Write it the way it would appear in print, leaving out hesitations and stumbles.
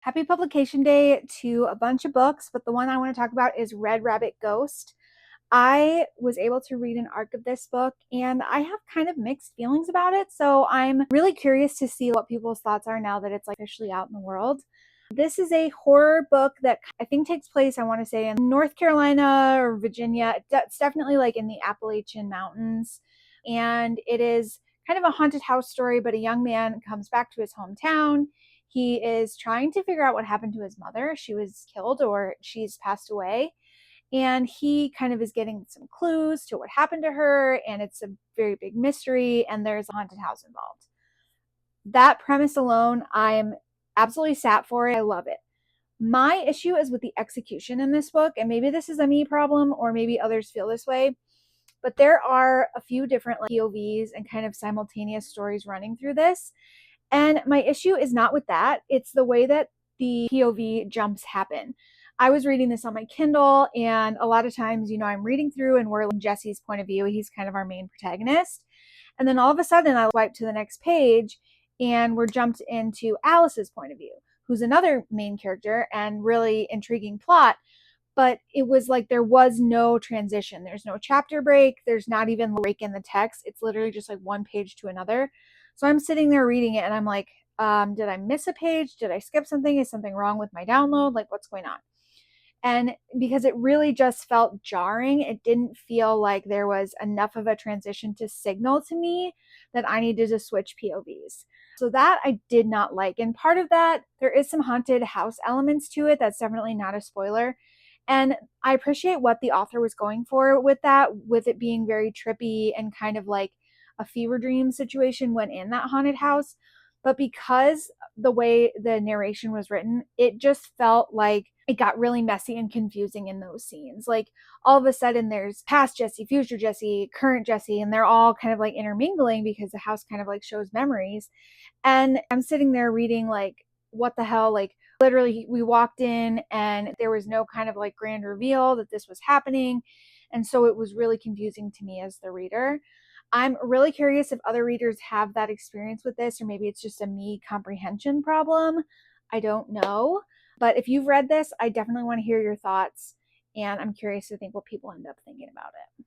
Happy publication day to a bunch of books, but the one I want to talk about is Red Rabbit Ghost. I was able to read an arc of this book and I have kind of mixed feelings about it. So I'm really curious to see what people's thoughts are now that it's like officially out in the world. This is a horror book that I think takes place, I want to say, in North Carolina or Virginia. It's definitely like in the Appalachian Mountains. And it is kind of a haunted house story, but a young man comes back to his hometown. He is trying to figure out what happened to his mother. She was killed or she's passed away. And he kind of is getting some clues to what happened to her. And it's a very big mystery. And there's a haunted house involved. That premise alone, I'm absolutely sat for it. I love it. My issue is with the execution in this book. And maybe this is a me problem, or maybe others feel this way. But there are a few different like POVs and kind of simultaneous stories running through this. And my issue is not with that. It's the way that the POV jumps happen. I was reading this on my Kindle, and a lot of times, I'm reading through and we're in Jesse's point of view. He's kind of our main protagonist. And then all of a sudden, I swipe to the next page and we're jumped into Alice's point of view, who's another main character and really intriguing plot. But it was like there was no transition. There's no chapter break. There's not even a break in the text. It's literally just like one page to another. So I'm sitting there reading it and I'm like, did I miss a page? Did I skip something? Is something wrong with my download? Like, what's going on? And because it really just felt jarring, it didn't feel like there was enough of a transition to signal to me that I needed to switch POVs. So that I did not like. And part of that, there is some haunted house elements to it. That's definitely not a spoiler. And I appreciate what the author was going for with that, with it being very trippy and kind of like a fever dream situation when in that haunted house. But because the way the narration was written, it just felt like it got really messy and confusing in those scenes. Like all of a sudden there's past Jesse, future Jesse, current Jesse, and they're all kind of like intermingling because the house kind of like shows memories. And I'm sitting there reading like, what the hell? Like literally we walked in and there was no kind of like grand reveal that this was happening. And so it was really confusing to me as the reader. I'm really curious if other readers have that experience with this, or maybe it's just a me comprehension problem. I don't know. But if you've read this, I definitely want to hear your thoughts. And I'm curious to think what people end up thinking about it.